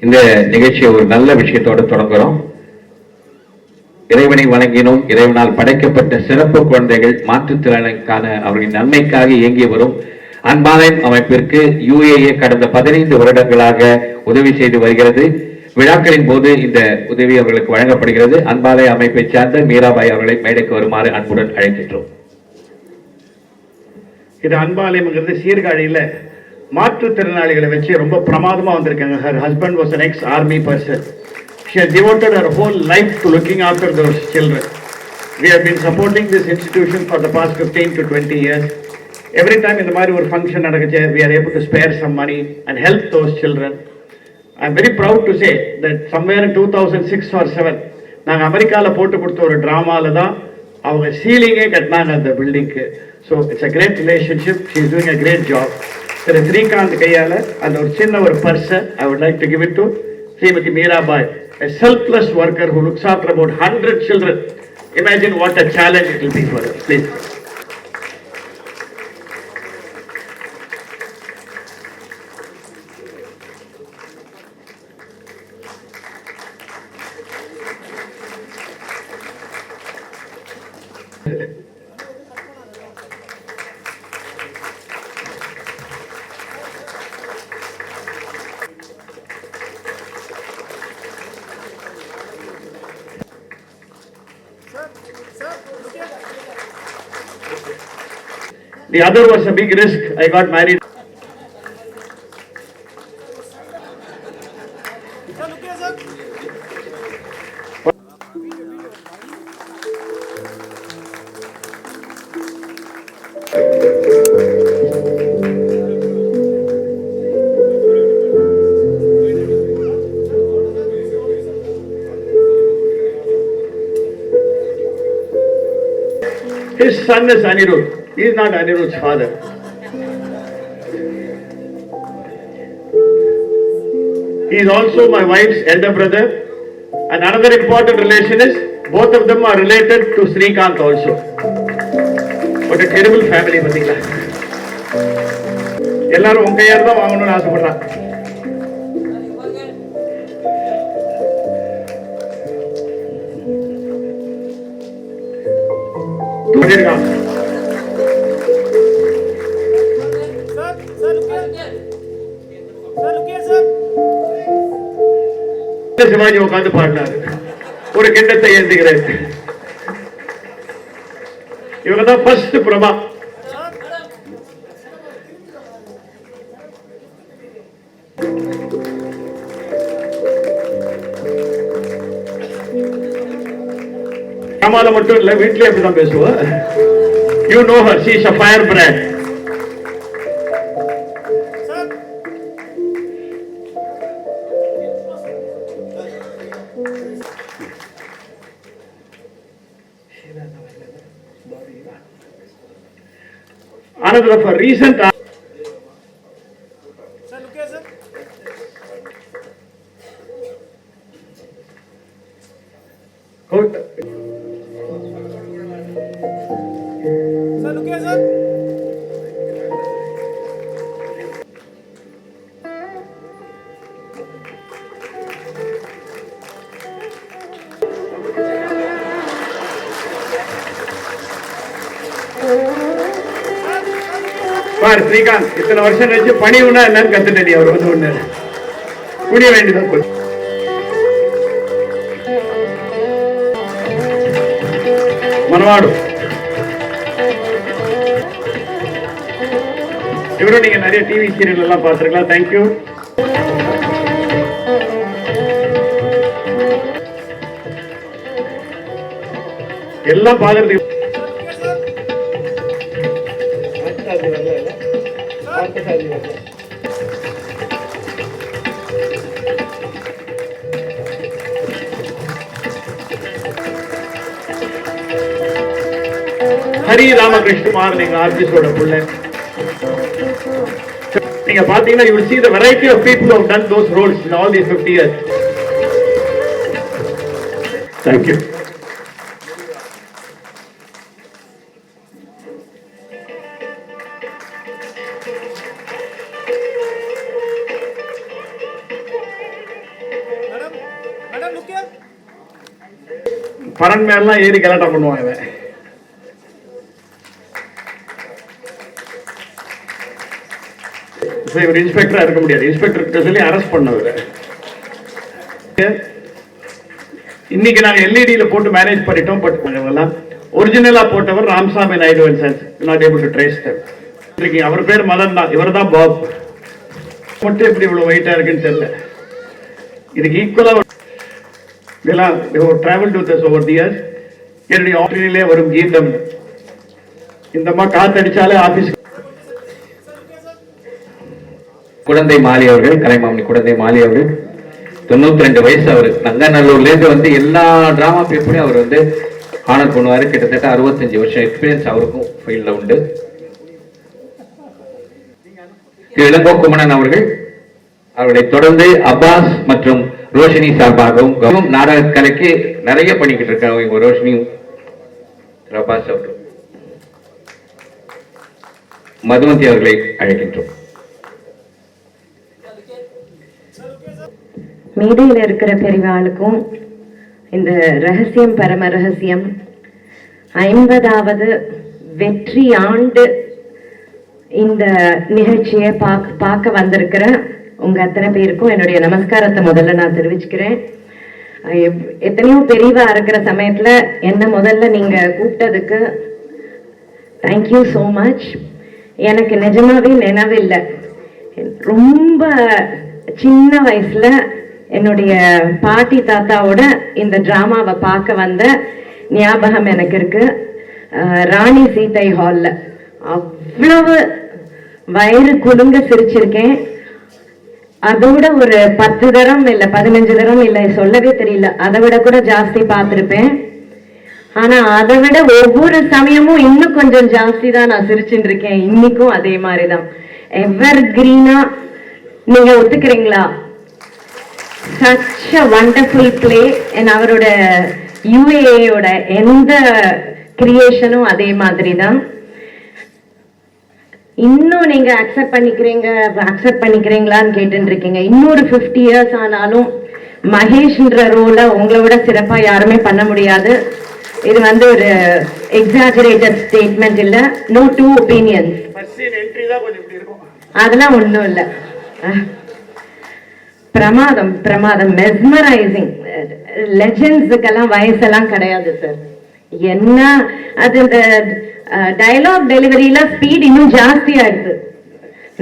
இந்த நிகழ்ச்சியை ஒரு நல்ல விஷயத்தோடு தொடங்குறோம். இறைவனை வணங்கினோம். இறைவனால் படைக்கப்பட்ட சிறப்பு குழந்தைகள் மாற்றுத்திறனுக்கான அவர்களின் நன்மைக்காக இயங்கி வரும் அன்பாலயம் அமைப்பிற்கு UAA கடந்த 15 வருடங்களாக உதவி செய்து வருகிறது. விழாக்களின் போது இந்த உதவி அவர்களுக்கு வழங்கப்படுகிறது. அன்பாலய அமைப்பை சார்ந்த மீராபாய் அவர்களை மேடைக்கு வருமாறு அன்புடன் அழைக்கின்றோம். இது அன்பாலயம்ங்கிறது சீர்காழியில் மாற்றுத்திறனாளிகளை வச்சு ரொம்ப பிரமாதமாக வந்திருக்காங்க. Her husband was an ex-army person. She has devoted her whole life to looking after those children. We have been supporting this institution for the past 15 to 20 years. Every time இந்த மாதிரி ஒரு function நடக்குச்சு, we are able to spare some money and help those children. I am very proud to say that somewhere in 2006 or 7 நாங்கள் அமெரிக்காவில் போட்டு கொடுத்த ஒரு ட்ராமாவில் தான் அவங்க சீலிங்கே கட்டினாங்க அந்த பில்டிங்க்கு. So it's a great relationship. She is doing a great job. Thiru Srikanth கையால் அந்த ஒரு சின்ன ஒரு பர்ஸை I would like to give it to Shrimati Meerabai, a selfless worker who looks after about 100 children. Imagine what a challenge it will be for us. Please. The other was a big risk. I got married. His son is Anirudh. He is not Anirudh's father. He is also my wife's elder brother. And another important relation is both of them are related to Srikanth also. What a terrible family, pathikla. எல்லாரும் உங்க கையால தான் வாங்கணும்னு ஆசைப்படுறாங்க. தூக்கிருக்கான். சிவாஜி உட்காந்து பாடினாரு, ஒரு கிண்ணத்தை ஏந்துகிறேன். இவங்க தான் ஃபர்ஸ்ட் பிரபா. கமால மட்டும் இல்ல, வீட்லயே அப்படிதான் பேசுவா. You know her, she is a firebrand. Another of a recent Srikanth இத்தனை வருஷம் கழிச்சு பணிவுனா என்னன்னு கத்துட்டேன். அவர் வந்து ஒண்ணு புரிய வேண்டியதான் போச்சு. மனவாடு இவரும் நீங்க நிறைய டிவி சீரியல் எல்லாம் பார்த்திருக்கலாம். தேங்க்யூ. எல்லாம் பாக்குறதுக்கு ஹரி ராமகிருஷ்ணமார் நீங்க ஆர்டிஸ்டோட புள்ள. நீங்க பாத்தீங்கன்னா you will see the variety of people who have done those roles in all these 50 years. Thank you. பரன் மேலாம் ஏறி கலாட்டம் பண்ணுவான் இவன். இவர் இன்ஸ்பெக்டரா இருக்க முடியாது, இன்ஸ்பெக்டர் கிட்ட சொல்லி அரெஸ்ட் பண்ணவர். இன்னைக்கு நாங்க எல்இடியில போட்டு மேனேஜ் பண்ணிட்டோம். பட் ஒரிஜினலா போட்டவர் Ramasamy Naidu sir, not able to trace that. அவர் பேர் மதன் தான், இவர் தான் பாப். மட்டும் எப்படி இவ்வளவு வெயிட்டா இருக்குன்னு தெரியல. இதுக்கு ஈக்குவலா இதெல்லாம் travel to this over the years. என்னுடைய ஆஃபீஸிலே வரும் கீதம் இந்த மாதிரி காத்தடிச்சாலே ஆபீஸ். குழந்தை மாலி அவர்கள், கலைமாமணி குழந்தை மாலி அவர்கள் 92 வயசு. அவர் நங்கநல்லூர்ல இருந்து வந்து எல்லா டிராமா பேப்பரையும் அவர் வந்து ஆனர் பண்ணுவாரு. கிட்டத்தட்ட 65 வருஷம் எக்ஸ்பீரியன்ஸ் அவருக்கும் ஃபீல்ட்ல உண்டு. இளங்கோ குமணன் அவர்கள், அவர்களை தொடர்ந்து அப்பாஸ் மற்றும் ரோஷினி சார்பாகவும் நாடக கலைக்கு நிறைய பண்ணிக்கிட்டு இருக்காங்க. இவங்க ரோஷினியும் அப்பாஸ் அவர்கள். மதுவந்தி அவர்களை அழைக்கின்றோம். மேடையில் இருக்கிற பெரியவாளுக்கும் இந்த ரகசியம் பரம ரகசியம் 50வது வெற்றி ஆண்டு இந்த நிகழ்ச்சியை பார்க்க வந்திருக்கிற உங்க அத்தனை பேருக்கும் என்னுடைய நமஸ்காரத்தை முதல்ல நான் தெரிவிச்சுக்கிறேன். எத்தனையோ பெரியவா இருக்கிற சமயத்துல என்ன முதல்ல நீங்க கூப்பிட்டதுக்கு தேங்க்யூ ஸோ மச். எனக்கு நிஜமாவே நினைவில்லை, ரொம்ப சின்ன வயசுல என்னுடைய பாட்டி தாத்தாவோட இந்த டிராமாவை பார்க்க வந்த ஞாபகம் எனக்கு இருக்கு. ராணி சீதை ஹால்ல அவ்வளவு வயிறு குலுங்க சிரிச்சிருக்கேன். அதோட ஒரு 10 தரம் இல்ல 15 தரம் இல்ல சொல்லவே தெரியல, அதை விட கூட ஜாஸ்தி பார்த்திருப்பேன். ஆனா அதை விட ஒவ்வொரு சமயமும் இன்னும் கொஞ்சம் ஜாஸ்தி தான் நான் சிரிச்சுட்டு இருக்கேன். இன்னைக்கும் அதே மாதிரிதான் எவர் கிரீனா. நீங்க ஒத்துக்கிறீங்களா? such a wonderful play. and அவரோட UAA-யோட எந்த கிரியேஷனும் அதே மாதிரி தான். இன்னும் நீங்க அக்செப்ட் பண்ணிக்கிறீங்களான்னு கேட்டு இருக்கீங்க. இன்னொரு 50 years ஆனாலும் மகேஷ்ன்ற ரோல உங்களை விட சிறப்பா யாருமே பண்ண முடியாது. இது வந்து ஒரு எக்ஸாஜரேட்டட் ஸ்டேட்மெண்ட் இல்ல, நோ டூ ஒப்பீனியன்ஸ். அதெல்லாம் ஒண்ணும் இல்ல. பிரமாதம் பிரமாதம், மெஸ்மரைசிங். லெஜெண்ட்ஸுக்கெல்லாம் வயசெல்லாம் கிடையாது சார். என்ன அது இந்த டயலாக் டெலிவரியில ஸ்பீட் இன்னும் ஜாஸ்தி ஆயிடுது.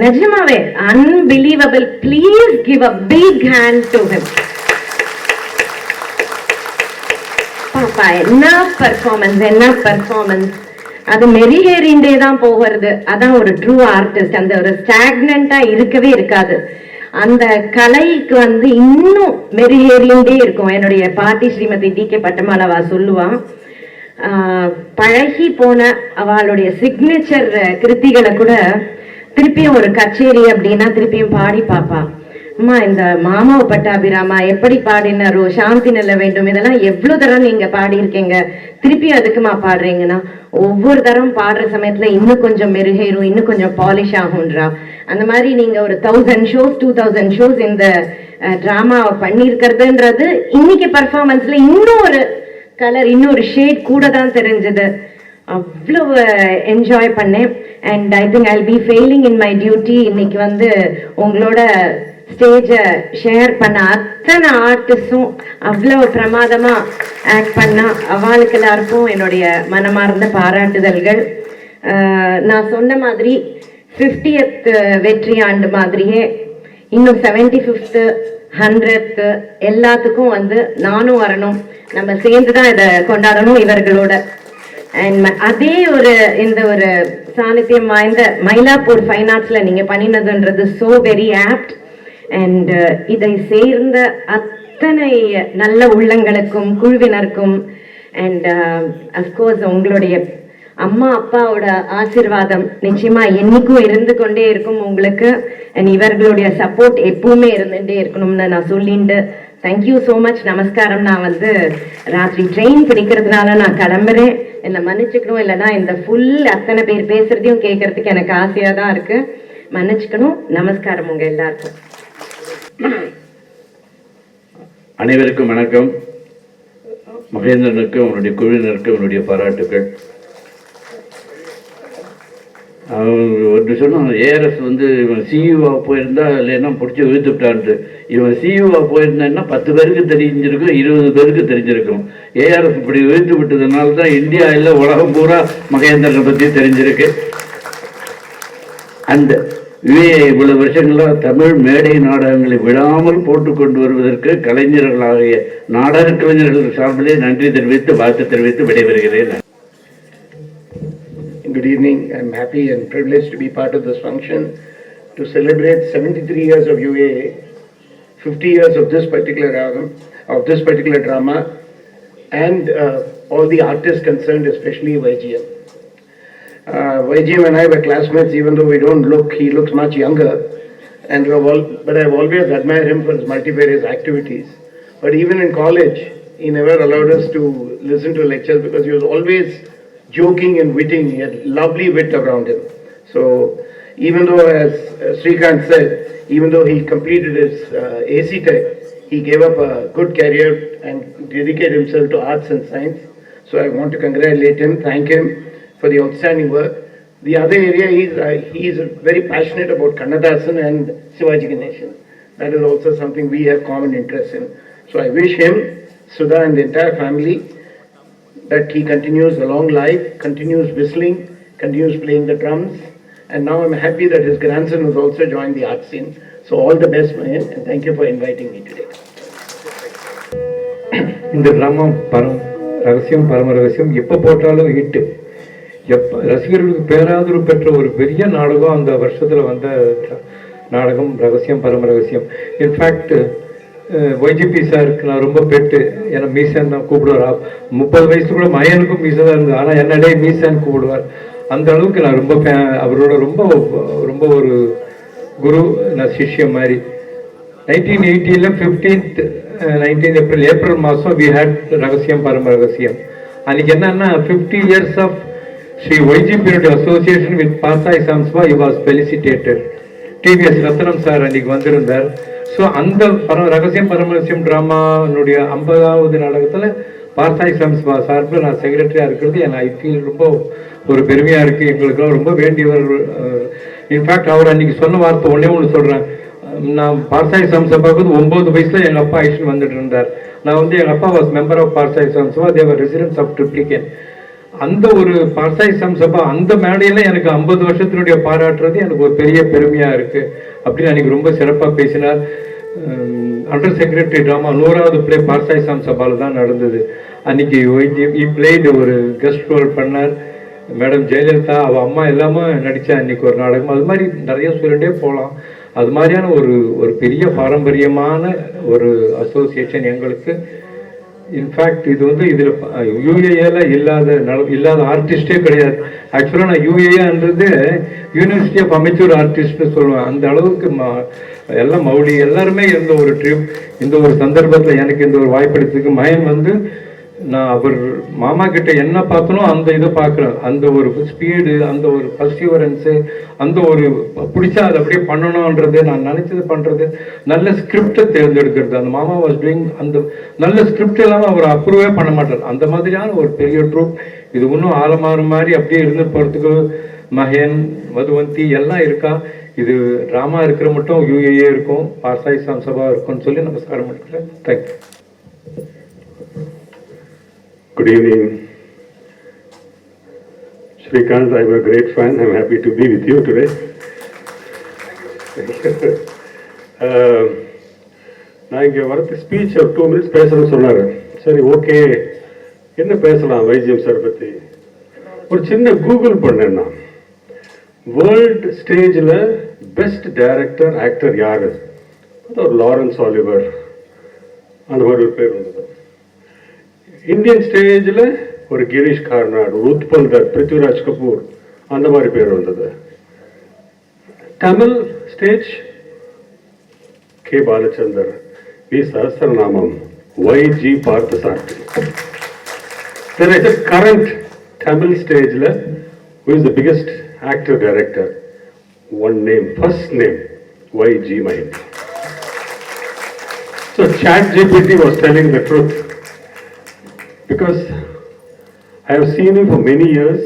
நிஜமாவே unbelievable. Please give a big hand to him. பாப்பா என்ன பெர்ஃபார்மன்ஸ், என்ன பெர்ஃபார்மன்ஸ். அது மெரிஹேறிண்டே தான் போகிறது. அதான் ஒரு ட்ரூ ஆர்டிஸ்ட். அந்த ஒரு ஸ்டாக்னண்டா இருக்கவே இருக்காது. அந்த கலைக்கு வந்து இன்னும் மெருகேறிண்டே இருக்கும். என்னுடைய பாட்டி ஸ்ரீமதி DK பட்டமாலவா சொல்லுவான், பழகி போன அவளுடைய சிக்னேச்சர் கிருத்திகளை கூட திருப்பியும் ஒரு கச்சேரி அப்படின்னா திருப்பியும் பாடி பாப்பா. அம்மா இந்த மாமாவை பட்டாபிராமா எப்படி பாடினாரோ, சாந்தி நல்ல வேண்டும், இதெல்லாம் எவ்வளவு தரம் நீங்க பாடியிருக்கீங்க, திருப்பி அதுக்குமா பாடுறீங்கன்னா ஒவ்வொரு தரம் பாடுற சமயத்துல இன்னும் கொஞ்சம் மெருகேறும், இன்னும் கொஞ்சம் பாலிஷ் ஆகும்ன்றா. அந்த மாதிரி நீங்க ஒரு 1000 shows 2000 shows இந்த டிராமாவை பண்ணியிருக்கிறதுன்றது இன்னைக்கு பர்ஃபார்மன்ஸ்ல இன்னும் ஒரு கலர், இன்னொரு ஷேட் கூட தான் தெரிஞ்சது. அவ்வளவு என்ஜாய் பண்ணேன். And I think I be failing in my duty. இன்னைக்கு வந்து உங்களோட ஸ்டேஜை ஷேர் பண்ண அத்தனை ஆர்டிஸ்டும் அவ்வளவு பிரமாதமா ஆக்ட் பண்ணா அவளுக்கு எல்லாருக்கும் என்னுடைய மனமார்ந்த பாராட்டுதல்கள். நான் சொன்ன மாதிரி 50th வெற்றி ஆண்டு மாதிரியே இன்னும் 75th 100th எல்லாத்துக்கும் வந்து நானும் வரணும். நம்ம சேர்ந்துதான் இதை கொண்டாடணும் இவர்களோட. அண்ட் அதே ஒரு இந்த ஒரு சாநித்தியம் வாய்ந்த மயிலாப்பூர் ஃபைன் ஆர்ட்ஸ்ல நீங்க பண்ணினதுன்றது சோ வெரி ஆப்ட். அண்ட் இதை சேர்ந்த அத்தனை நல்ல உள்ளங்களுக்கும் குழுவினருக்கும் அண்ட் அஃப்கோர்ஸ் உங்களுடைய அம்மா அப்பாவோட ஆசீர்வாதம் நிச்சயமா என்னைக்கும் இருந்து கொண்டே இருக்கும் உங்களுக்கு. அண்ட் இவர்களுடைய சப்போர்ட் எப்பவுமே இருந்துட்டே இருக்கணும்னு நான் சொல்லிட்டு தேங்க்யூ ஸோ மச். நமஸ்காரம். நான் வந்து ராத்திரி ட்ரெயின் பிடிக்கிறதுனால நான் கிளம்புறேன், என்னை மன்னிச்சுக்கணும். இல்லைன்னா இந்த ஃபுல் அத்தனை பேர் பேசுறதையும் கேட்கறதுக்கு எனக்கு ஆசையா தான் இருக்கு, மன்னிச்சுக்கணும். நமஸ்காரம் உங்க எல்லாருக்கும். அனைவருக்கும் வணக்கம். மகேந்திரனுக்கு அவனுடைய குழுவினருக்கு அவனுடைய பாராட்டுக்கள். அவன் ஒன்று சொன்னான், ஏஆர்எஸ் வந்து இவன் சிஇஓவாக போயிருந்தா இல்லைன்னா பிடிச்சி இழுத்துட்டான்ட்டு. இவன் சிஇஓவாக போயிருந்தான்னா 10 பேருக்கு தெரிஞ்சிருக்கும், 20 பேருக்கு தெரிஞ்சிருக்கும். ஏஆர்எஸ் இப்படி இழுத்து விட்டதுனால தான் இந்தியா இல்லை உலகம் பூரா மகேந்திரனை பற்றி தெரிஞ்சிருக்கு. அந்த இவ்வளவு வருஷங்களாக தமிழ் மேடை நாடகங்களை விடாமல் போட்டு கொண்டு வருவதற்கு கலைஞர்களாகிய நாடக கலைஞர்கள் சார்பிலே நன்றி தெரிவித்து வாழ்த்து தெரிவித்து விடைபெறுகிறேன். Good evening. I'm happy and privileged to be part of this function to celebrate 73 years of UAA, 50 years of this particular drama, and all the artists concerned, especially YGM. YGM and I were classmates, even though we don't look. He looks much younger, but I've always admired him for his multifarious activities. But even in college, he never allowed us to listen to lectures because he was always joking and witting. He had lovely wit around him. So even though, as Srikanth said, even though he completed his AC Tech, he gave up a good career and dedicated himself to arts and science. So I want to congratulate him, thank him for the outstanding work. The other area he is very passionate about Kannadasan and Shivaji Ganeshan. That is also something we have common interest in. So I wish him, Sudha and the entire family that he continues a long life, continues whistling, continues playing the drums, and now I'm happy that his grandson has also joined the art scene. So all the best for him, and thank you for inviting me today. இந்த drama ரகசியம் பரம ரகசியம் எப்போ போட்டாலும் hit. ரசிகர்களுக்கு பேராதரவு பெற்ற ஒரு பெரிய நாடகம் அந்த வருஷத்தில் வந்த நாடகம் ரகசியம் பரம ரகசியம். இன்ஃபேக்ட் ஒய்ஜிபி சாருக்கு நான் ரொம்ப பெட்டு, ஏன்னா மீசான் தான் கூப்பிடுவார். 30 வயசு கூட மயனுக்கும் மீசை தான் இருந்தது, ஆனால் என்னடே மீசான் கூப்பிடுவார். அந்த அளவுக்கு நான் ரொம்ப அவரோட ரொம்ப ரொம்ப ஒரு குரு, நான் சிஷ்யம் மாதிரி. 1980 15th 19 ஏப்ரல் மாதம் வி ஹேட் ரகசியம் பரம ரகசியம். அன்றைக்கி என்னன்னா 50 years ஆஃப் ஸ்ரீ ஒய்ஜிபியினுடைய அசோசியேஷன் வித் பார்த்தாய் சம்ஸ்வா you was felicitated. TVS Rathnam sir அன்றைக்கி வந்திருந்தார். ஸோ அந்த ரகசியம் பரமரகசியம் ட்ராமானுடைய 50வது நாடகத்தில் பார்த்தாய் சம்ஸ்வா சார்பில் நான் செக்ரட்டரியாக இருக்கிறது ஐ ஃபீல் ரொம்ப ஒரு பெருமையாக இருக்குது. எங்களுக்கெல்லாம் ரொம்ப வேண்டியவர். இன்ஃபேக்ட் அவர் அன்றைக்கி சொன்ன வார்த்தை ஒன்று சொல்கிறேன். நான் பார்த்தாய் சம்சா பார்க்குறது 9 வயசில் எங்கள் அப்பா ஐஷன் வந்துட்டு இருந்தார். நான் எங்கள் அப்பா வாஸ் மெம்பர் ஆஃப் பார்த்தாய் சம்சபா, தேவர் ரெசிடென்ட்ஸ் ஆஃப் ட்ரிப்ளிகேன். அந்த ஒரு பார்த்தாய் சம்சபா அந்த மேடையில் எனக்கு 50 வருஷத்தினுடைய பாராட்டுறது எனக்கு ஒரு பெரிய பெருமையாக இருக்குது அப்படின்னு அன்றைக்கி ரொம்ப சிறப்பாக பேசினார். அண்டர் செக்ரட்டரி ட்ராமா 100வது பிளே பார்த்தாய் சம்சபாவில் தான் நடந்தது. அன்றைக்கி பிளேடு ஒரு கெஸ்ட் ரோல் பண்ணார். மேடம் ஜெயலலிதா அவள் அம்மா எல்லாமே நடித்தா அன்றைக்கி ஒரு நாடகம். அது மாதிரி நிறைய சொல்லிட்டே போகலாம். அது மாதிரியான ஒரு பெரிய பாரம்பரியமான ஒரு அசோசியேஷன் எங்களுக்கு. இன்ஃபேக்ட் இது இதில் யூஏஏல இல்லாத ஆர்டிஸ்டே கிடையாது. ஆக்சுவலாக நான் யூஏஏன்றது யூனிவர்சிட்டி ஆஃப் அமெச்சூர் ஆர்டிஸ்ட்னு சொல்லுவேன். அந்த அளவுக்கு எல்லாம் மௌலி எல்லாருமே இருந்த ஒரு ட்ரிப். இந்த ஒரு சந்தர்ப்பத்தில் எனக்கு இந்த ஒரு வாய்ப்பளித்ததுக்கு மயன் நான் அவர் மாமா கிட்ட என்ன பார்த்தனோ அந்த இதை பார்க்குறேன். அந்த ஒரு ஸ்பீடு, அந்த ஒரு பர்சிவரன்ஸு, அந்த ஒரு பிடிச்சா அதை அப்படியே பண்ணணுன்றது, நான் நினச்சது பண்ணுறது, நல்ல ஸ்கிரிப்டை தேர்ந்தெடுக்கிறது. அந்த மாமா வாஸ் டூயிங் அந்த நல்ல ஸ்கிரிப்ட் இல்லாமல் அவர் அப்ரூவே பண்ண மாட்டார். அந்த மாதிரியான ஒரு பெரிய ட்ரூப். இது இன்னும் ஆலமாறு மாதிரி அப்படியே இருந்து போகிறதுக்கு மகேன் மதுவந்தி எல்லாம் இருக்கா. இது ட்ராமா இருக்கிற மட்டும் யூஏஏ இருக்கும், பார்த்தாய் சம்சபா இருக்கும்னு சொல்லி நமஸ்காரம் பண்ணிக்கிறேன். Thank you. Good evening. Srikanth, I'm a great fan. I'm happy to be with you today. நான் இங்கே வரது ஸ்பீச் ஒரு 2 minutes பேசணும்னு சொன்னார். சரி, ஓகே, என்ன பேசலாம் வைஜிஎம் சார் பற்றி. ஒரு சின்ன கூகுள் பண்ணேன் நான். வேர்ல்டு ஸ்டேஜில் பெஸ்ட் டைரக்டர் ஆக்டர் யார்? அது ஒரு லாரன்ஸ் ஆலிவர், அந்த மாதிரி ஒரு பேர் வந்தது. இந்தியன் ஸ்டேஜில் ஒரு கிரீஷ் கார்னாட், ஒரு உத்பல் தத், பிருத்விராஜ் கபூர், அந்த மாதிரி பேர் வந்தது. Tamil stage K Balachander, V Sahasranamam, YG Parthasarathy. There is a current Tamil stage who is the biggest actor director. One name, first name, YG Mahin. So ChatGPT was telling the truth. because I have seen him for many years.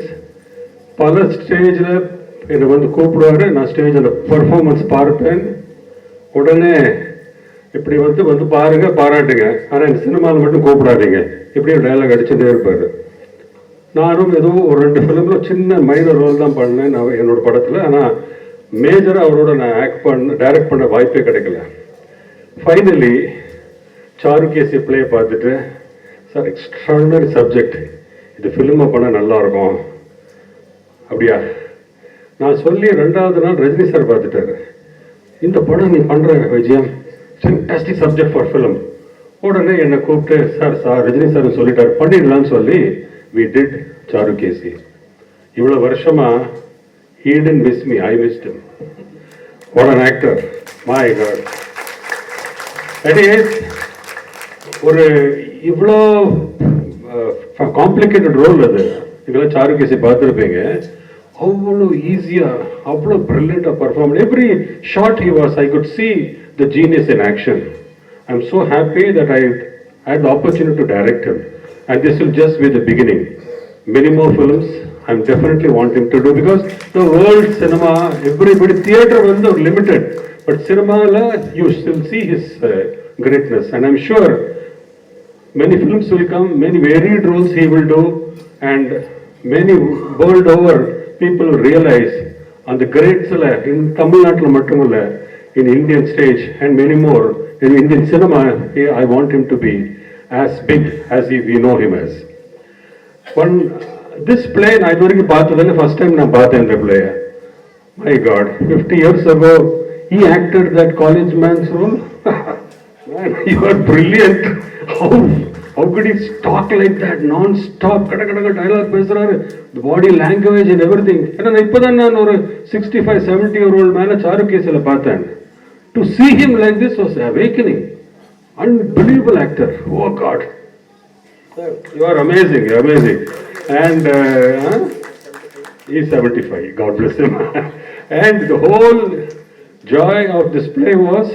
பல ஸ்டேஜில் என்னை வந்து கூப்பிடுவாரு, நான் ஸ்டேஜில் performance பார்ப்பேன். உடனே இப்படி வந்து பாருங்க, பாராட்டுங்க, ஆனால் எனக்கு சினிமாவில் மட்டும் கூப்பிடாதீங்க, இப்படியே டைலாக் அடிச்சுட்டே இருப்பார். நானும் ஏதோ ஒரு 2 ஃபிலிமில் சின்ன மைனர் ரோல் தான் பண்ணேன் நான் என்னோட படத்தில். ஆனால் மேஜராக அவரோட நான் டைரக்ட் பண்ண வாய்ப்பே கிடைக்கல. ஃபைனலி சாருகேசி பிளே பார்த்துட்டு, சார் எக்ஸ்ட்ராடினரி சப்ஜெக்ட், இது ஃபிலிமை பண்ணால் நல்லாயிருக்கும். அப்படியா? நான் சொல்லி 2வது நாள் ரஜினி சார் பார்த்துட்டாரு. இந்த படம் நீ பண்ணுற விஜயம், ஃபேண்டாஸ்டிக் சப்ஜெக்ட் ஃபார் ஃபிலிம். உடனே என்னை கூப்பிட்டு, சார் ரஜினி சார் சொல்லிட்டாரு பண்ணிடலான்னு சொல்லி we did சாருகேசி. இவ்வளோ வருஷமா he didn't miss me, I missed him. What an actor, my God. ஒரு இவ்வளோ காம்ப்ளிகேட்டட் ரோல் அது. இதெல்லாம் சாருகேசி பார்த்துருப்பீங்க. அவ்வளோ ஈஸியாக, அவ்வளோ பிரில்லியண்டாக perform. Every shot he was, I could see the genius in action. I'm so happy that I had the opportunity to direct him. And this will just be the beginning. Many more films I'm definitely wanting to do, because the world cinema, everybody, theatre was limited. But cinema, you still see his greatness. And I'm sure many films will come, many varied roles he will do. And many world over people will realize on the greats in Tamil Nadu mattumalla, in Indian stage and many more in Indian cinema, I want him to be as big as we know him as. This play I idvarikku paathathilla first time na paathen the play. My God, 50 years ago he acted that college man's role. Man, you are brilliant. How could he talk like that non-stop? Kadakadaka dialogue பேசுறாரு, the body language and everything. ஏன்னா இப்போதான் நான் ஒரு 65-70-year-old மேல சாருகேசியில் பார்த்தேன். To see him like this was awakening. Unbelievable actor. Oh God, you are amazing, you are amazing. And he's 75. God bless him. And the whole joy of this play was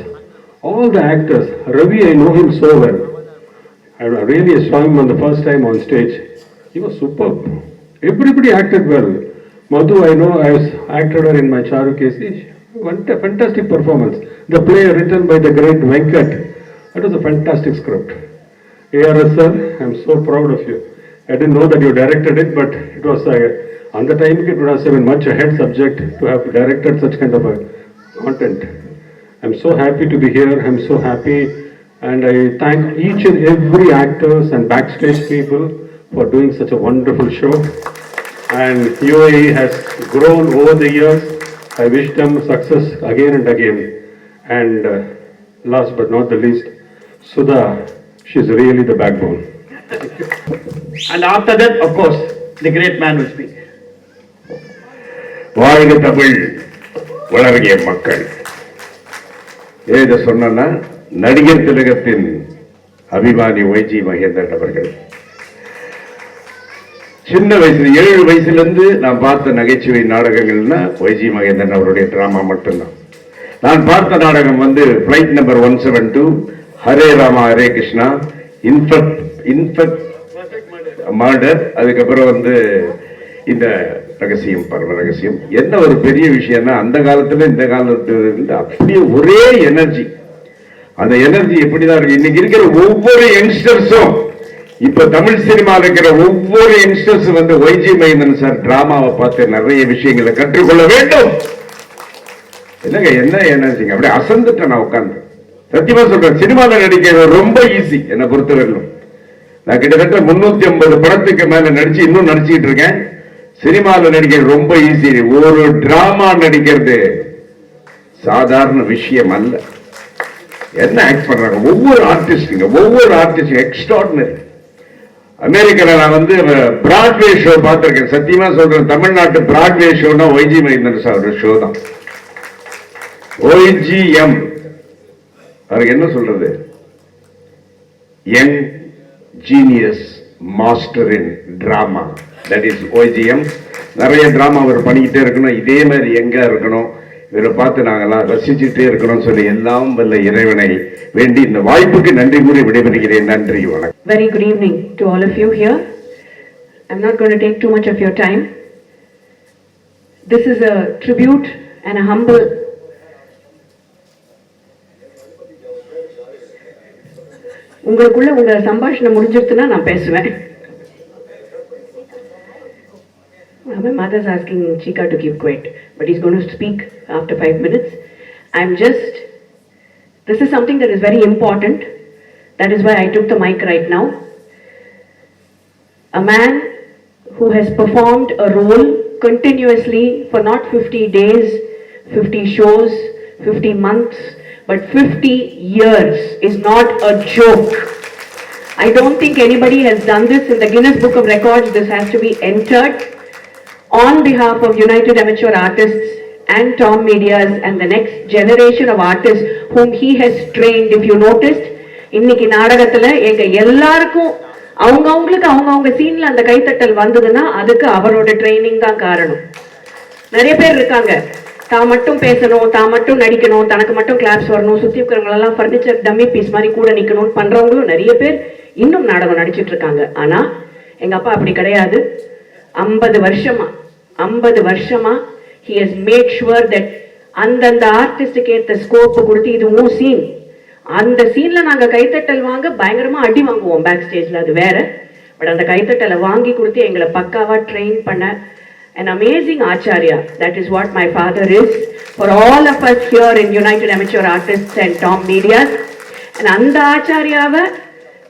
all the actors. Ravi, I know him so well. I really saw him on the first time on stage. He was superb. Everybody acted well. Madhu, I know, I was acted in my Charukesi. Fantastic performance. The play written by the great Venkat. That was a fantastic script. A.R.S. sir, I'm so proud of you. I didn't know that you directed it, but it was, on the time it would have been much ahead subject to have directed such kind of a content. I'm so happy to be here. I'm so happy. And I thank each and every actors and backstage people for doing such a wonderful show. And UAE has grown over the years. I wish them success again and again. And last but not the least, Sudha, she's really the backbone. And after that, of course, the great man will speak. வாழ்க தமிழ், வளர்கிய மக்கள். ஏது சொன்னா, நடிகர் திலகத்தின் அபிமானி YG Mahendran அவர்கள் சின்ன வயசுல 7 வயசுலேருந்து நான் பார்த்த நகைச்சுவை நாடகங்கள்னா ஒய்ஜி மகேந்திரன் அவருடைய டிராமா மட்டும்தான். நான் பார்த்த நாடகம் flight number 172, Hare Rama Hare Krishna, infect murder, அதுக்கப்புறம் இந்த ரகசியம், பரம ரகசியம். என்ன ஒரு பெரிய விஷயம்னா, அந்த காலத்துல இந்த காலத்துல அப்படியே ஒரே எனர்ஜி. அந்த எனர்ஜி எப்படிதான் இருக்கு. இன்னைக்கு இருக்கிற ஒவ்வொரு யங்ஸ்டர்ஸும், இப்ப தமிழ் சினிமாவில் இருக்கிற ஒவ்வொரு யங்ஸ்டர்ஸ் ஒய்ஜி மகேந்திரன் சார் டிராமாவை பார்த்து நிறைய விஷயங்களை கற்றுக்கொள்ள வேண்டும். என்னங்க என்ன எனர்ஜிங்க, அப்படியே அசந்துட்டேன் நான் உட்காந்து. சத்தியமா சொல்றேன், சினிமாவில் நடிக்கிறது ரொம்ப ஈஸி என்னை பொறுத்தவரையிலும். நான் கிட்டத்தட்ட 350 படத்துக்கு மேல நடிச்சு இன்னும் நடிச்சுட்டு இருக்கேன். சினிமாவில் நடிக்கிறது ரொம்ப ஈஸி. ஒரு டிராமா நடிக்கிறது சாதாரண விஷயம் அல்ல. என்ன ஆக்ட் பண்றாங்க ஒவ்வொரு ஆர்டிஸ்ட் எக்ஸ்ட்ராடினரி. அமெரிக்கால நான் பிராட்வே ஷோ பார்த்திருக்கேன். சத்தியமா சொல்றேன், தமிழ்நாட்டு பிராட்வே ஷோனா ஒய்ஜி மகேந்திரன் சார் ஷோ தான். OGM, அதுக்கு என்ன சொல்றது, young genius master in drama, that is OGM. நிறைய டிராமா அவர் பண்ணிக்கிட்டே இருக்கணும், இதே மாதிரி எங்க இருக்கணும். இவரை பார்த்து நாங்கெல்லாம் ரசிச்சுட்டே இருக்கணும்னு சொல்லி எல்லாம் வல்ல இறைவனை வேண்டி இந்த வாய்ப்புக்கு நன்றி கூறி விடைபெறுகிறேன். நன்றி, வணக்கம். Very good evening to all of you here. I'm not going to take too much of your time. This is a tribute and a humble உங்களுக்குள்ள உங்க சம்பாஷணம் முடிஞ்சிருச்சுன்னா நான் பேசுவேன். My mother's asking Chika to keep quiet, but he's going to speak after 5 minutes. This is something that is very important. That is why I took the mic right now. A man who has performed a role continuously for not 50 days, 50 shows, 50 months, but 50 years is not a joke. I don't think anybody has done this in the Guinness Book of Records. This has to be entered on behalf of United Amateur Artists and Tom Medias and the next generation of artists whom he has trained. If you noticed, இன்னைக்கு நாடகத்துல எங்க எல்லாருக்கும் அவங்கவுங்க சீன்ல அந்த கைத்தட்டல் வந்ததுன்னா அதுக்கு அவரோட ட்ரைனிங் தான் காரணம். நிறைய பேர் இருக்காங்க, தான் மட்டும் பேசணும், தான் மட்டும் நடிக்கணும், தனக்கு மட்டும் கிளாப்ஸ் வரணும், சுத்தி இருக்கிறவங்களெல்லாம் ஃபர்னிச்சர் டம்மி பீஸ் மாதிரி கூட நிக்கணும்னு பண்றவங்களும் நிறைய பேர் இன்னும் நாடகம் நடிச்சிட்டு இருக்காங்க. ஆனா எங்க அப்பா அப்படி கிடையாது. 50 வருஷமா he has made sure that அந்தந்த ஆர்டிஸ்டுக்கு ஏற்ற ஸ்கோப் கொடுத்து இது மூ சீன், அந்த சீன்ல நாங்க கைத்தட்டல் வாங்க பயங்கரமா அடி வாங்குவோம் பேக் ஸ்டேஜ்ல, அது வேற. பட் அந்த கைத்தட்டலை வாங்கி கொடுத்து எங்களை பக்காவா ட்ரெயின் பண்ண an amazing acharya. That is what my father is for all of us here in United Amateur Artists and Tom Medias. And அந்த ஆச்சாரியாவை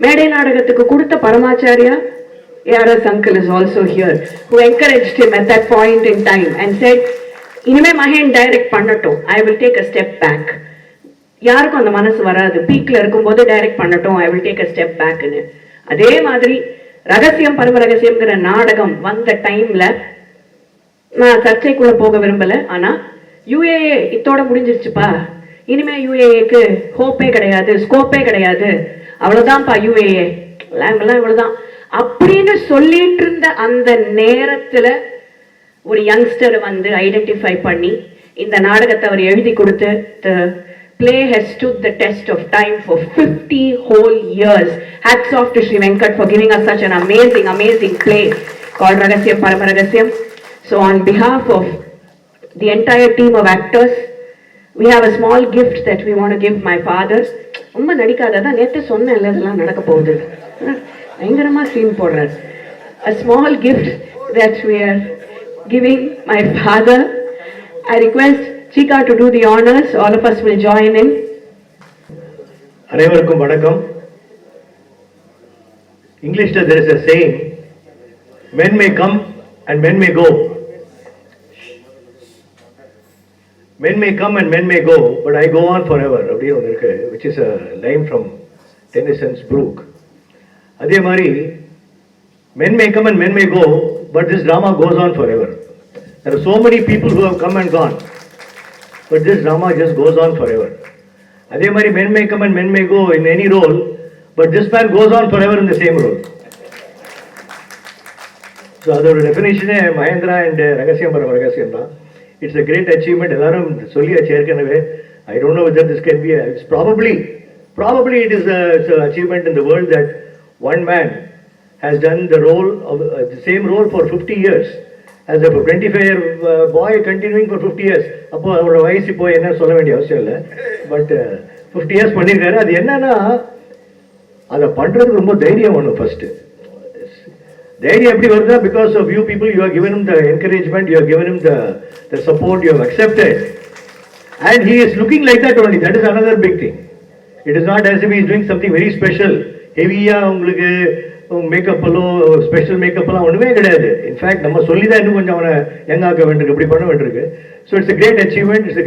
மேடை நாடகத்துக்கு கொடுத்த Paramacharya ARS uncle is also here, who encouraged him at that point in time and said, இனிமே மகேன் direct பண்ணட்டும், I will take a step back. யாருக்கும் அந்த மனசு வராது, பீக்ல இருக்கும்போது டைரக்ட் பண்ணட்டும், I will take a step back. அதே மாதிரி ரகசியம் பரம ரகசியம்ங்கிற நாடகம் வந்த டைம்ல நான் சர்ச்சைக்குள்ள போக விரும்பல. ஆனா UAA இத்தோட முடிஞ்சிருச்சுப்பா, இனிமே UAAக்கு ஹோப்பே கிடையாது, ஸ்கோப்பே கிடையாது, அவ்வளவுதான்ப்பா UAA எல்லாம் இவ்வளவுதான் அப்படின்னு சொல்லிட்டு இருந்த அந்த நேரத்துல ஒரு யங்ஸ்டர் வந்து ஐடென்டிஃபை பண்ணி இந்த நாடகத்தை அவர் எழுதி கொடுத்து the play has stood the test of time for 50 whole years. Hats off to Sri Venkat for giving us such an amazing play called Ragasyam Parama Ragasyam. So on behalf of the entire team of actors, we have a small gift that we want to give my father. ரொம்ப நடிக்காதான் நேற்று சொன்னேன், இதெல்லாம் நடக்க போகுது, பயங்கரமா scene போடுறார். A small gift that we are giving my father. I request Chika to do the honors. All of us will join in. அனைவருக்கும் வணக்கம். English there is a saying, men may come and men may go. Men may come and men may go, but I go on forever. அப்படி ஒன்று இருக்கு, which is a line from Tennyson's Brook. அதே மாதிரி men may come and men may go, but this drama goes on forever. There are so many people who have come and gone, but this drama just goes on forever. அதே மாதிரி men may come and men may go in any role, but this man goes on forever in the same role. So அதோட டெஃபினேஷனே Mahindra and ரகசியம் பரம ரகசியம் தான். It's a great achievement. எல்லாரும் சொல்லியாச்சு ஏற்கனவே. I don't know whether this can be it's probably it is it's an achievement in the world that one man has done the role of the same role for 50 years as a 25-year boy continuing for 50 years. அப்போ அவரோட வயசு இப்போ என்ன சொல்ல வேண்டிய அவசியம் இல்லை, but 50 years பண்ணியிருக்காரு. அது என்னன்னா அதை பண்றதுக்கு ரொம்ப தைரியம் ஒன்று. ஃபர்ஸ்ட் தைரியம் எப்படி வருதா? Because of you people, you are given him the encouragement, you have given him the support, you have accepted, and he is looking like that only. That is another big thing. It is not as if he is doing something very special. ஹெவியா உங்களுக்கு மேக்கப்பெல்லாம் special மேக்கப்லாம் ஒன்றுமே கிடையாது. In fact நம்ம சொல்லி தான் இன்னும் கொஞ்சம் அவனை யங்காக்க வேண்டியிருக்கு, இப்படி பண்ண வேண்டியிருக்கு. So it's a great achievement, it's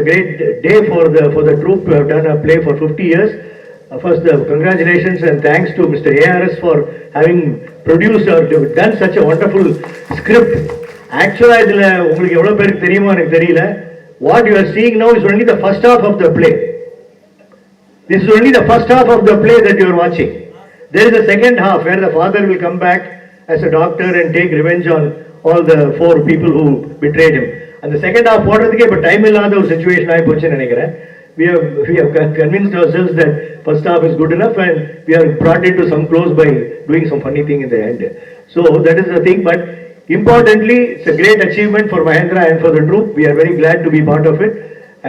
a great day for the troupe who have done a play for 50 years. First, congratulations and thanks to Mr. ARS for having produced or done such a wonderful script. Actually, இதில் உங்களுக்கு எவ்வளோ பேருக்கு தெரியுமோ எனக்கு தெரியல. What you are seeing now is only the first half of the play. This is only the first half of the play that you are watching. There is a second half where the father will come back as a doctor and take revenge on all the 4 people who betrayed him. அந்த second half போடுறதுக்கே இப்போ time இல்லாத ஒரு situation ஆகி போச்சுன்னு நினைக்கிறேன். We have convinced ourselves that first half is good enough and we are brought into some close by doing some funny thing in the end. So that is the thing, but importantly, it's a great achievement for Mahendra and for the troupe. We are very glad to be part of it,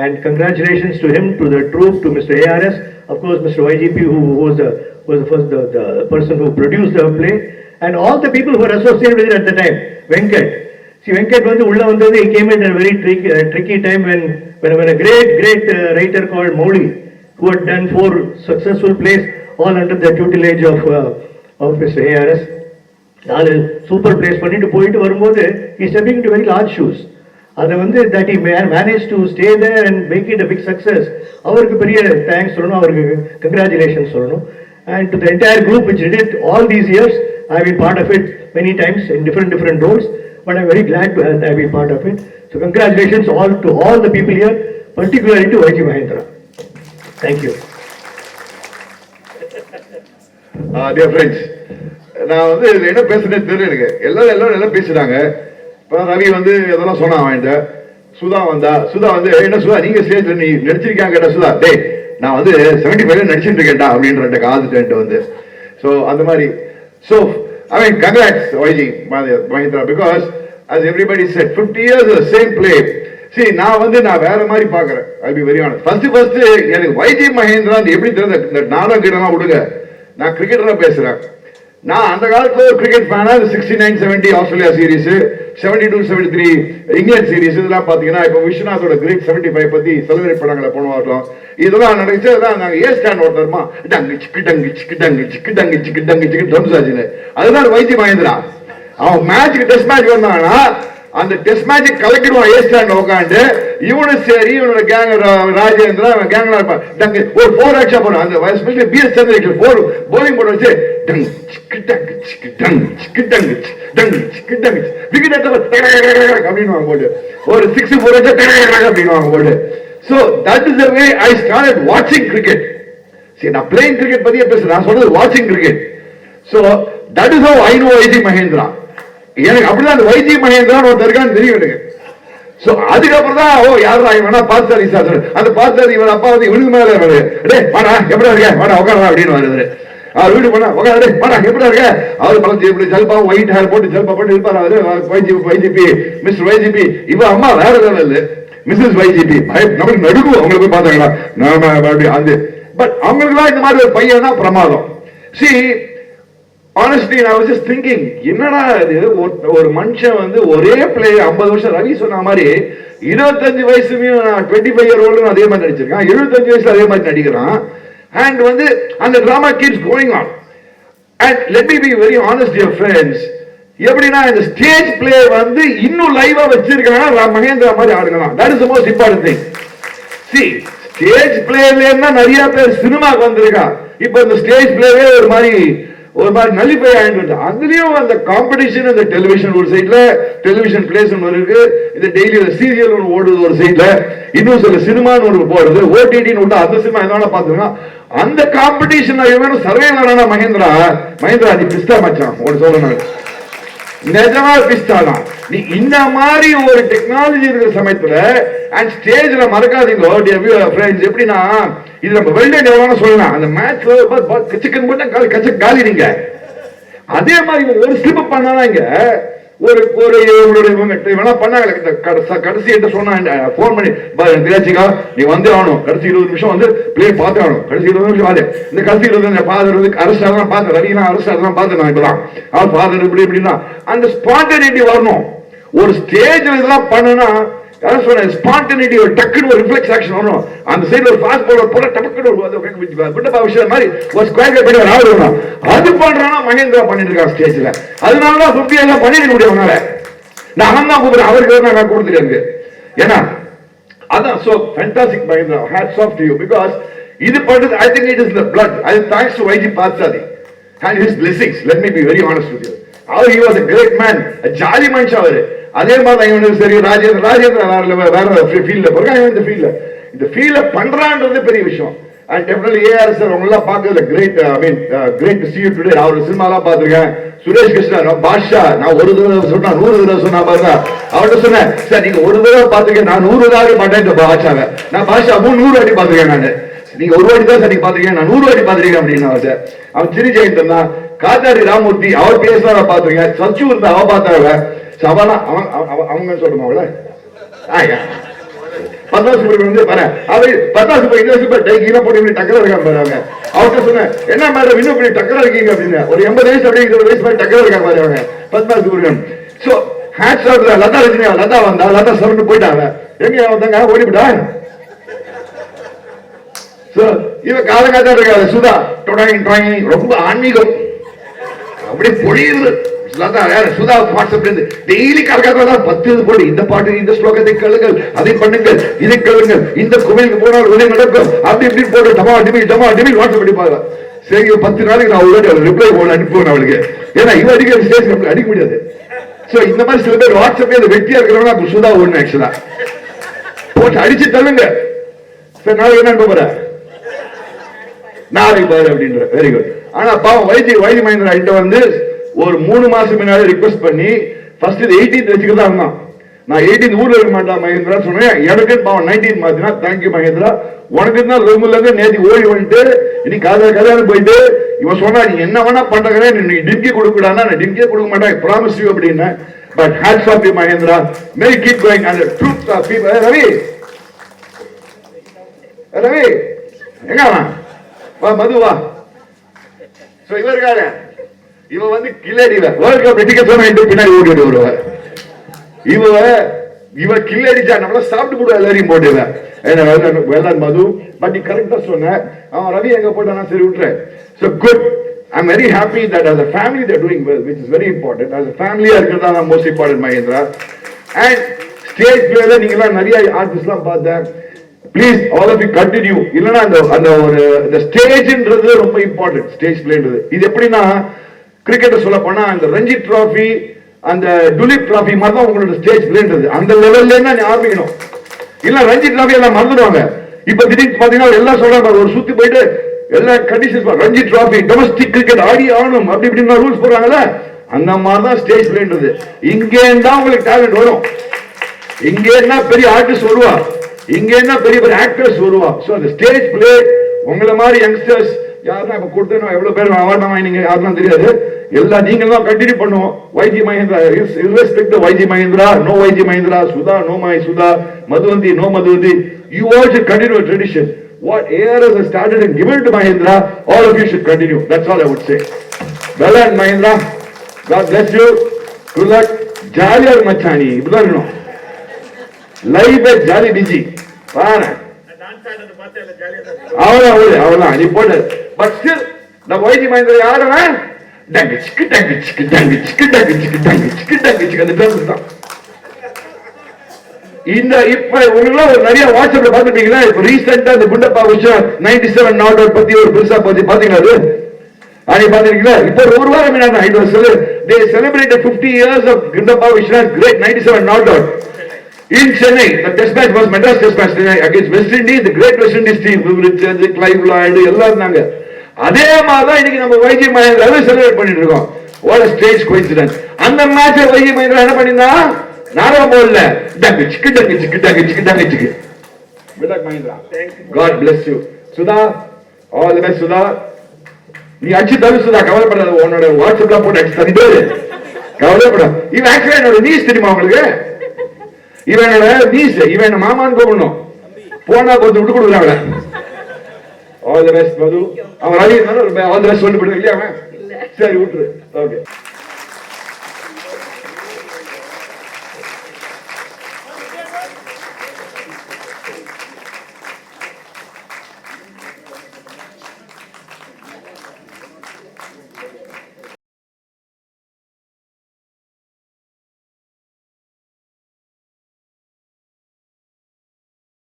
and congratulations to him, to the troupe, to Mr. ARS, of course Mr. YGP who was the person who produced the play, and all the people who were associated with it at the time. Venkat. See, Venkat he came in a very tricky time when a great writer called Mowgli, who had done 4 successful plays, all under the tutelage of Mr. ARS. Super plays பண்ணிட்டு போயிட்டு வரும்போது he stepping into very large shoes. That he managed to stay there and make it a big success. அவருக்கு பெரிய thanks சொல்லணும், அவருக்கு congratulations சொல்லணும். And to the entire group which did it all these years, I have been part of it many times in different roles, but I am very glad to have been part of it. So congratulations to all the people here, particularly to YG Mahendra. Thank you. Dear friends, நான் என்ன பேசுறேன்னு தெரியல எனக்கு. எல்லாரும் நல்லா பேசுறாங்க. இப்போ ரவி இதெல்லாம் சொன்னான் அவன்கிட்ட. சுதா என்ன சுதா நீங்க ஸ்டேஜ்ல நீ நடிச்சிருக்காங்க கேட்டா சுதா டேய் நான் 75 நடிச்சிட்டு இருக்கேன்டா அப்படின்ற காதுட்டு ஸோ அந்த மாதிரி. So I mean congrats YG Mahindra, because as everybody said 50 years the same play. See நான் வேற மாதிரி பாக்குறேன். I'll be very honest. First எனக்கு YG Mahindra எப்படி தெரிஞ்ச இந்த நாடகம் கிடலாம் விடுங்க, நான் கிரிக்கெட்டரா பேசுறேன். நான் அந்த காலத்துல ஒரு கிரிக்கெட் ஃபேனா 69-70 ஆஸ்திரேலியா சீரிஸ், 72-73 இங்கிலாந்து சீரிஸ் இதெல்லாம் பாத்தீங்கன்னா இப்ப விஸ்வநாதோட கிரேட் 75 பத்தி செலிபிரேட் பண்ணாங்களே போன வாரம் இதெல்லாம் நடந்துச்சு. அதான் நாங்க ஏ ஸ்டாண்ட் ஓட்டுறோமா டங்கு சிக்கு டங்கு சிக்கு டங்கு சிக்கு டங்கு சிக்கு டங்கு சிக்கு ட்ரம்ஸ் ஆச்சுன்னு. அதுதான் YG Mahindra. அவன் மேட்சுக்கு டெஸ்ட் மேட்ச் வந்தாங்கன்னா அந்த டெஸ்ட் மேட்ச் கலக்கிடுவான் ஏ ஸ்டாண்ட் உட்காந்து. இவனும் சரி இவனோட கேங் ராஜேந்திரா அவன் கேங்ல இருப்பான் டங்கு ஒரு 4 ஆக்ஷா போடும். அந்த எஸ்பெஷலி பிஎஸ் சந்திரசேகர் 4 போலிங் போட வச்சு டங்கு சிக்கு டங்கு சிக்கு டங்கு சிக்கு டங்கு டங்கு சிக்கு டங்கு விக்கெட் எடுத்து அப்படின்னு போட்டு ஒரு 6 4 அப்படின்னு போட்டு. So that is the way I started watching cricket. See, நான் playing cricket பத்தியே பேசுறேன், நான் சொல்றது watching cricket. So that is how I know YG Mahindra. எனக்கு அப்படிதான் அந்த YG Mahindra ஒருத்தர் இருக்கான்னு தெரியும் எனக்கு. So அதுக்கப்புறம் தான் யாரா இவனா பார்த்தாரி சார் அந்த பார்த்தாரி இவன் அப்பா இவனுக்கு மேல டே வாடா எப்படி இருக்க வாடா உட்காரா அப்படின்னு வருது. அவர் வீடு போனா உட்காரு வாடா எப்படி இருக்க அவர் பழம் ஜல்பா ஒயிட் ஹேர் போட்டு ஜல்பா போட்டு இருப்பார். அவரு YGP மிஸ்டர் YGP இவ அம்மா வேற லெவல் மிஸ்ஸஸ் YGP நமக்கு நடுக்கும் அவங்களை போய் பார்த்தாங்களா நாம அந்த பட் அவங்களுக்குலாம் இந்த மாதிரி ஒரு பையனா பிரமாதம். See, honestly I was just thinking என்னடா இது ஒரு மனுஷன் ஒரே பிளே 50 வருஷம் ரவி சொன்ன மாதிரி 25 வயசுலயும் 25 year old அதே மாதிரி நடிச்சிருக்கான், 75 வயசுல அதே மாதிரி நடிக்கிறான். And அந்த drama keeps going on. And let me be very honest dear friends, எப்படின்னா இந்த ஸ்டேஜ் பிளே இன்னும் லைவா வச்சிருக்காங்கன்னா மகேந்திரா மாதிரி ஆடுங்கலாம். That is the most important thing. See, stage பிளேல நிறைய பேர் சினிமாக்கு வந்திருக்கா. இப்ப இந்த ஸ்டேஜ் பிளேவே ஒரு மாதிரி நல்லிப்பை ஆயிட்டு. அதுலயும் அந்த காம்படிஷன் இந்த டெலிவிஷன் ஒரு சைட்ல டெலிவிஷன் பிளேஸ் ஒன்று இருக்கு, இந்த டெய்லி சீரியல் ஒன்று ஓடுது ஒரு சைட்ல, இன்னும் சில சினிமான்னு ஒன்று போடுது ஓடிடின்னு விட்டு அந்த சினிமா எதனால பாத்துருக்கோம். அந்த காம்படிஷன் சர்வே மகேந்திரா நீ பிஸ்தா மச்சான் ஒரு சொல்லணும் நிஜமா பிஸ்தாதான் நீ இந்த மாதிரி ஒரு டெக்னாலஜி இருக்கிற சமயத்துல அண்ட் ஸ்டேஜ்ல மறக்காதீங்க எப்படின்னா இது நம்ம வெல்டன் எவ்வளவு சொல்லலாம் அந்த மேட்ச் சிக்கன் போட்டா கச்ச காலி நீங்க அதே மாதிரி ஒரு ஸ்லிப் பண்ணாங்க ஒரு பண்ணாங்க கடைசி என்ன சொன்னாங்க போன் பண்ணி திராட்சிக்கா நீ ஆகணும் கடைசி 20 நிமிஷம் பிளே பார்த்து ஆகணும் கடைசி 20 நிமிஷம் பாது இந்த கடைசி 20 ஃபாதர் அரெஸ்ட் ஆகலாம் பார்த்தேன் ரவிலாம் அரெஸ்ட் ஆகலாம் பார்த்தேன் நான் இப்பதான் அவர் ஃபாதர் இப்படி இப்படின்னா அந்த ஸ்பான்டனிட்டி வரணும். ஒரு ஸ்டேஜ்ல இதெல்லாம் பண்ணுனா ஸ்பான்டனிட்டி ஒரு டக்குன்னு ஒரு ரிஃப்ளெக்ஸ் ஆக்ஷன் வரணும். அந்த சைடுல ஒரு ஃபாஸ்ட் பவுலர் போல டக்குன்னு ஒரு விஷயம் மாதிரி ஒரு ஸ்கொயர் பண்ணி ஒரு ஆள் வரணும். அது பண்றானா மகேந்திரா பண்ணிட்டு இருக்கா ஸ்டேஜ்ல. அதனாலதான் 50 எல்லாம் பண்ணிருக்க முடியும். நான் தான் கூப்பிடுறேன் அவருக்கு நான் கொடுத்துருக்கேன். ஏன்னா அதான் so fantastic Mahindra, hats off to you because இது பண்றது I think it is the blood. I thanks to YG Parthasarathy and his blessings. Let me be very honest with you. He was a great man, a jolly மனுஷன் அவரு. அதே மாதிரி இவனுக்கு சரி ராஜேந்திர வேற ஃபீல்ட்ல போறான். இந்த ஃபீல்ட்ல பண்றான்றது பெரிய விஷயம். And definitely AR sir, உங்களெல்லாம் பார்க்கறதுல great, I mean, great to see you today. அவர் சினிமாலாம் பார்த்திருக்கேன். சுரேஷ் கிருஷ்ணா, பாஷா, நான் ஒரு தடவை சொன்னா 100 தடவை சொன்னா பாருங்க. அவர்கிட்ட சொன்னேன், சார் நீங்க ஒரு தடவை பார்த்திருக்கேன், நான் 100 தடவை பார்த்தேன் பாஷாவை. நான் பாஷா 300 வாட்டி பார்த்திருக்கேன் நானு. நீங்க ஒரு வாட்டி தான் சார் நீங்க பார்த்திருக்கீங்க, நான் 100 வாட்டி பார்த்திருக்கேன் அப்படின்னு அவர்கிட்ட. அவன் சிரி ஜெயந்தன் தான், காத்தாடி ராமூர்த்தி, அவர் பேசுறத பார்த்திருக்கேன். சச்சு இருந்தா அவ பார்த்தாங்க. அவனா அவங்க சொல்லுமா அவள பத்மாசு வந்து பாரு, அவை பத்மாசு போட்டு டக்கரா இருக்காங்க பாருங்க. அவர்கிட்ட சொன்னேன், என்ன மேடம் இன்னும் இப்படி டக்கரா இருக்கீங்க அப்படின்னு. ஒரு 80 வயசு அப்படி 20 வயசு மாதிரி டக்கரா இருக்காங்க பாருங்க பத்மாசு Murugan. So hats off Latha Rajini. Latha வந்தா, லதா சரண்டு போயிட்டாங்க. எங்க வந்தாங்க, ஓடிவிட்டா. சோ இவ காலங்காத்தா இருக்காது சுதா, டொடாயிங் ரொம்ப ஆன்மீகம் அப்படி பொழியுது. சுதா வாட்ஸ்அப்ல இருந்து டெய்லி கலக்காதான் 10 போட்டு இந்த பாட்டு, இந்த ஸ்லோகத்தை கேளுங்கள், அதை பண்ணுங்கள், இதை கேளுங்கள், இந்த கோவிலுக்கு போனால் உதவி நடக்கும், அப்படி இப்படி போட்டு டமா டிமில் வாட்ஸ்அப் அடிப்பாங்க. சரி 10 நாளைக்கு நான் அவளோட ரிப்ளை போன அனுப்புவேன் அவளுக்கு. ஏன்னா இவ அடிக்கிற ஸ்டேஜ் நம்மளுக்கு அடிக்க முடியாது. சோ இந்த மாதிரி சில பேர் வாட்ஸ்அப்ல அந்த வெட்டியா இருக்கிறவங்க சுதா ஒண்ணு ஆக்சுவலா போட்டு அடிச்சு தள்ளுங்க. சரி நாளைக்கு என்ன அனுப்ப போற, நாளைக்கு பாரு அப்படின்ற. Very good. ஆனா பாவம் வைஜி மகேந்திரா கிட்ட வந்து ஒரு 3 மாசம் முன்னாடி ரிக்வெஸ்ட் பண்ணி ஃபர்ஸ்ட் இது 18th வச்சுக்கிட்டு தான் இருந்தான். நான் 18th ஊர்ல இருக்க மாட்டா மகேந்திரா சொன்னேன். எனக்கு பாவம் 19th மாத்தினா. தேங்க்யூ மகேந்திரா. உனக்கு தான் ரூம்ல இருந்து நேதி ஓடி வந்துட்டு இன்னைக்கு கல்யாணம் போயிட்டு இவன் சொன்னா நீ என்ன வேணா பண்றே, நீ டிம்கி கொடுக்கூடானா, நான் டிம்கியே கொடுக்க மாட்டேன், ப்ராமிஸ் யூ அப்படின்னு. But hats off you Mahendra, may keep going and truth of people. Ravi எங்க வா மதுவா. சோ இவருக்காக இவ வந்து கில்லடி வேர்ல்ட் கப் டிக்கெட் பின்னாடி ஓடி வருவ. இவ கில்லடிச்சா நம்மள சாப்பிட்டு கூட எல்லாரையும் போட்டுவ. வெள்ளன் மது. பட் நீ கரெக்டா சொன்ன. அவன் ரவி எங்க போட்டானா சரி விட்டுறேன். So good. I'm very happy that as a family they're doing well, which is very important. As a family இருக்கிறதா தான் most important Mahindra. And stage playல நீங்க எல்லாம் நிறைய ஆர்டிஸ்ட்லாம் பார்த்தேன். Please all of you continue. இல்லனா அந்த ஒரு the stageன்றது ரொம்ப இம்பார்ட்டன்ட். ஸ்டேஜ் பிளேன்றது இது எப்படின்னா கிரிக்கெட் சொல்ல போனா அந்த ரஞ்சி டிராபி, அந்த டுலிப் டிராபி மாதிரி தான் உங்களோட ஸ்டேஜ் பிளேன்றது. அந்த லெவல்ல என்ன ஆரம்பிக்கணும். இல்ல ரஞ்சி டிராபி எல்லாம் மறந்துடுவாங்க. இப்ப திடீர்னு பாத்தீங்கன்னா எல்லாம் சொல்றாங்க ஒரு சுத்தி போயிட்டு எல்லா conditions Ranji trophy domestic cricket ஆடி ஆகணும் அப்படி இப்படின்னு ரூல்ஸ் போடுறாங்கல்ல, அந்த மாதிரி தான் ஸ்டேஜ் பிளேன்றது. இங்கே தான் உங்களுக்கு டேலண்ட் வரும். இங்கே என்ன பெரிய ஆர்டிஸ்ட் வருவா, இங்க என்ன பெரிய பெரிய ஆக்டர்ஸ் வருவா. சோ அந்த ஸ்டேஜ் பிளே உங்களை மாதிரி யங்ஸ்டர்ஸ் யாருன்னா இப்ப கொடுத்தா எவ்வளவு பேர் அவார்ட் வாங்கினீங்க யாருன்னு தெரியாது. எல்லாம் நீங்க தான் கண்டினியூ பண்ணுவோம். YG Mahendra irrespective YG Mahendra, no YG Mahendra, Sudha no my Sudha, Madhuvanthi no Madhuvanthi, you all should continue a tradition. What ARS has started and given to Mahindra, all of you should continue. That's all I would say. Well and Mahindra, God bless you. Good luck. Jolly or machani, இப்பதான் இருக்கணும். Life jolly busy பாரு. அவ்வளவுதான் நீ போட்டு. But still நம்ம வைஜி மகேந்திரா யாருவன் டங்கிச்சுக்கு டங்கிச்சுக்கு டங்கிச்சுக்கு டங்கிச்சுக்கு டங்கிச்சுக்கு டங்கிச்சுக்கு அந்த dance தான். இந்த இப்ப உங்களுக்கு நிறைய வாட்ஸ்அப்ல பாத்துட்டீங்களா. இப்ப ரீசெண்டா இந்த குண்டப்பா விஷயம் 97 நாட் அவுட் பத்தி ஒரு பெருசா பத்தி பாத்தீங்களா அது அன்னைக்கு பாத்தீங்களா. இப்ப ஒரு வாரம் என்ன it was they celebrated 50 years of Gundappa Vishwanath great 97 not out in Chennai. The test match was Madras test match against West Indies, the great West Indies team, Richards, Clive Lloyd எல்லாம் இருந்தாங்க. அதே மாதிரி இன்னைக்கு நம்ம YG மகேந்திராவை celebrate பண்ணிட்டு இருக்கோம். what a strange coincidence. அந்த மேட்சை வைஜி மகேந்திரா என்ன பண்ணினா நாடகம் போடல, டங்கிச்சுக்கு டங்கிச்சுக்கு டங்கிச்சுக்கு டங்கிச்சுக்கு. Good luck Mahindra. God bless you. Sudha, all the best Sudha. நீ அடிச்சு தரு சுதா, கவலைப்படாத. உன்னோட வாட்ஸ்அப்ல போட்டு அடிச்சு தந்துட்டு கவலைப்படாத. இவன் ஆக்சுவலா என்னோட நீஸ் தெரியுமா உங்களுக்கு. இவன் என்னோட நீஸ், இவன் என்ன மாமான்னு கூப்பிடணும். போனா கொஞ்சம் விட்டு கொடுக்குறாங்க. ஆல் தி பெஸ்ட் மது. அவன் ரவி ஆல் தி பெஸ்ட் சொல்லி போடுங்க இல்லையா. சரி விட்டுரு. ஓகே.